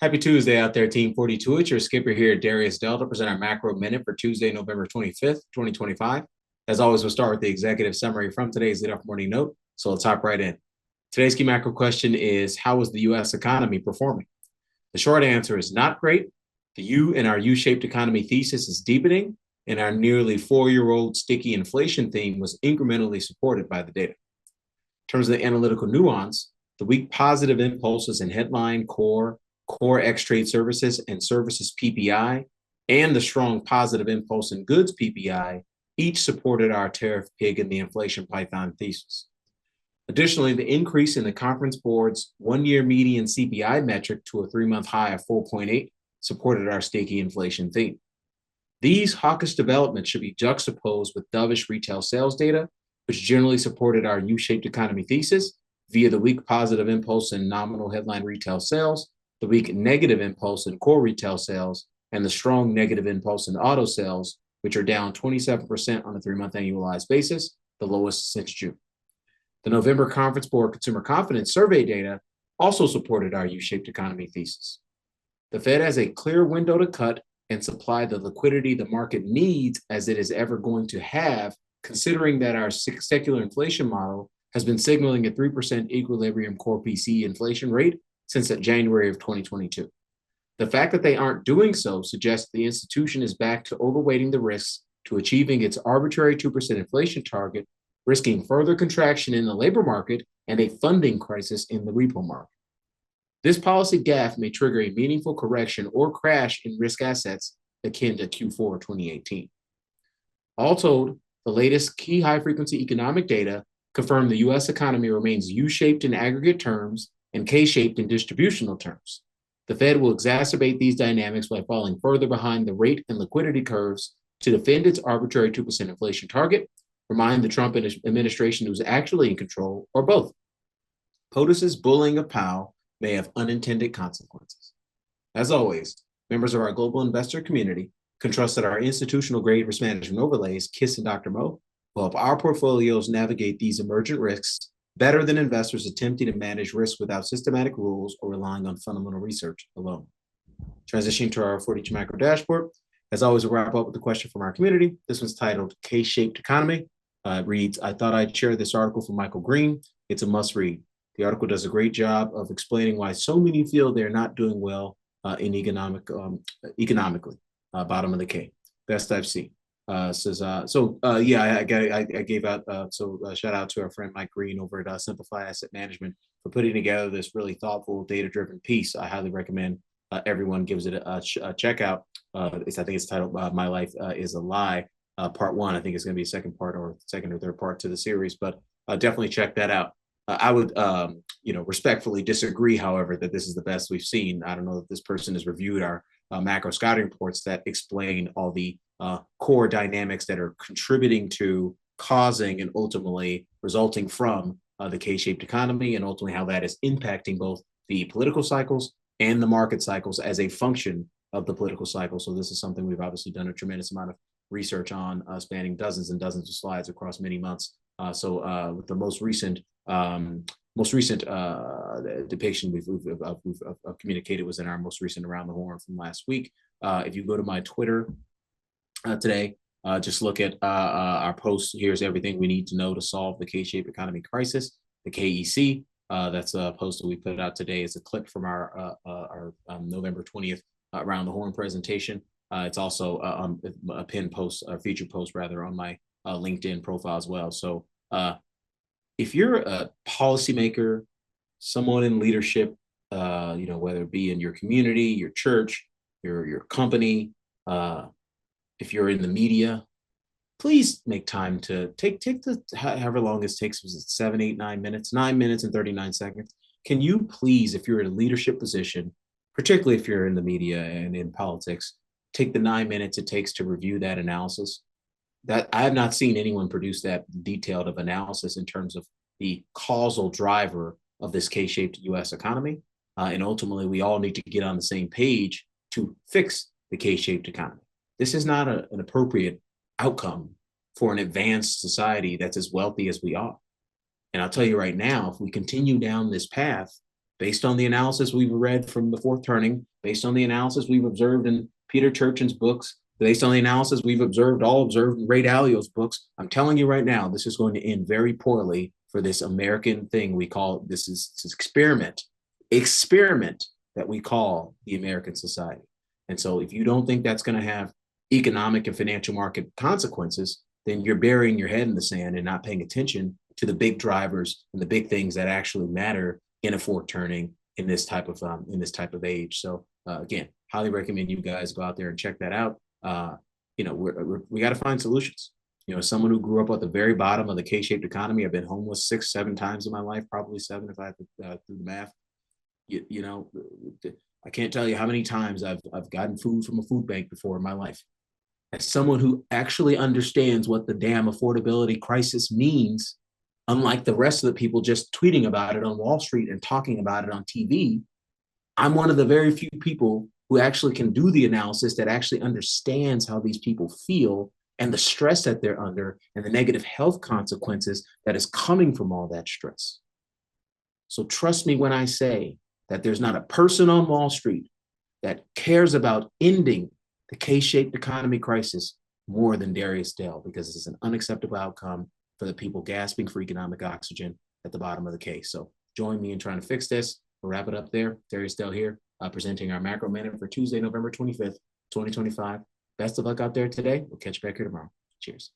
Happy Tuesday out there, Team 42. It's your skipper here, Darius to present our macro minute for Tuesday, November 25th, 2025. As always, we'll start with the executive summary from today's lead-off morning note. So let's hop right in. Today's key macro question is, how is the U.S. economy performing? The short answer is not great. The U in our U-shaped economy thesis is deepening, and our nearly four-year-old sticky inflation theme was incrementally supported by the data. In terms of the analytical nuance, the weak positive impulses in headline, core ex-trade services and services PPI, and the strong positive impulse in goods PPI each supported our tariff pig in the inflation python thesis. Additionally, the increase in the Conference Board's one-year median CPI metric to a three-month high of 4.8 supported our sticky inflation theme. These hawkish developments should be juxtaposed with dovish retail sales data, which generally supported our U-shaped economy thesis via the weak positive impulse in nominal headline retail sales, the weak negative impulse in core retail sales, and the strong negative impulse in auto sales, which are down 27% on a three-month annualized basis, the lowest since June. The November Conference Board Consumer Confidence Survey data also supported our U-shaped economy thesis. The Fed has a clear window to cut and supply the liquidity the market needs as it is ever going to have, considering that our secular inflation model has been signaling a 3% equilibrium core PCE inflation rate since January of 2022. The fact that they aren't doing so suggests the institution is back to overweighting the risks to achieving its arbitrary 2% inflation target, risking further contraction in the labor market and a funding crisis in the repo market. This policy gaffe may trigger a meaningful correction or crash in risk assets akin to Q4 2018. All told, the latest key high-frequency economic data confirm the U.S. economy remains U-shaped in aggregate terms and K-shaped in distributional terms. The Fed will exacerbate these dynamics by falling further behind the rate and liquidity curves to defend its arbitrary 2% inflation target, remind the Trump administration who's actually in control, or both. POTUS's bullying of Powell may have unintended consequences. As always, members of our global investor community can trust that our institutional-grade risk management overlays, KISS and Dr. Mo, will help our portfolios navigate these emergent risks better than investors attempting to manage risk without systematic rules or relying on fundamental research alone. Transitioning to our 42 macro dashboard, as always, we'll wrap up with a question from our community. This one's titled K-Shaped Economy. It reads, I thought I'd share this article from Michael Green. It's a must read. The article does a great job of explaining why so many feel they're not doing well economically. Bottom of the K, best I've seen. I gave out, shout out to our friend Mike Green over at Simplify Asset Management for putting together this really thoughtful, data-driven piece. I highly recommend everyone gives it a check out. I think it's titled My Life is a Lie, part one. I think it's going to be a second or third part to the series, but definitely check that out. I would, respectfully disagree, however, that this is the best we've seen. I don't know if this person has reviewed our macro scouting reports that explain all the core dynamics that are contributing to causing and ultimately resulting from the K-shaped economy, and ultimately how that is impacting both the political cycles and the market cycles as a function of the political cycle. So this is something we've obviously done a tremendous amount of research on, spanning dozens and dozens of slides across many months. With the most recent depiction we've communicated was in our most recent Around the Horn from last week. If you go to my Twitter today, just look at our post. Here's everything we need to know to solve the K-shaped economy crisis, the KEC. That's a post that we put out today. It's a clip from our November 20th Around the Horn presentation. It's also a pinned post, a featured post rather, on my LinkedIn profile as well. So if you're a policymaker, someone in leadership, whether it be in your community, your church, your company, if you're in the media, please make time to take the however long this takes. Was it 7, 8, 9 minutes? 9 minutes and 39 seconds. Can you please, if you're in a leadership position, particularly if you're in the media and in politics, take the 9 minutes it takes to review that analysis? That I have not seen anyone produce that detailed of analysis in terms of the causal driver of this K-shaped U.S. economy. And ultimately, we all need to get on the same page to fix the K-shaped economy. This is not an appropriate outcome for an advanced society that's as wealthy as we are. And I'll tell you right now, if we continue down this path, based on the analysis we've read from the fourth turning, based on the analysis we've observed in Peter Turchin's books, based on the analysis we've observed in Ray Dalio's books, I'm telling you right now, this is going to end very poorly for this American thing we call this experiment that we call the American society. And so if you don't think that's going to have economic and financial market consequences, then you're burying your head in the sand and not paying attention to the big drivers and the big things that actually matter in a fourth turning in this type of age. So again, highly recommend you guys go out there and check that out. We got to find solutions. Someone who grew up at the very bottom of the K-shaped economy, I've been homeless 6-7 times in my life, probably 7 if I have to do the math. I can't tell you how many times I've gotten food from a food bank before in my life. As someone who actually understands what the damn affordability crisis means, unlike the rest of the people just tweeting about it on Wall Street and talking about it on TV, I'm one of the very few people who actually can do the analysis that actually understands how these people feel and the stress that they're under and the negative health consequences that is coming from all that stress. So trust me when I say that there's not a person on Wall Street that cares about ending the K-shaped economy crisis more than Darius Dale, because it's an unacceptable outcome for the people gasping for economic oxygen at the bottom of the K. So join me in trying to fix this. We'll wrap it up there. Darius Dale here, presenting our Macro Minute for Tuesday, November 25th, 2025. Best of luck out there today. We'll catch you back here tomorrow. Cheers.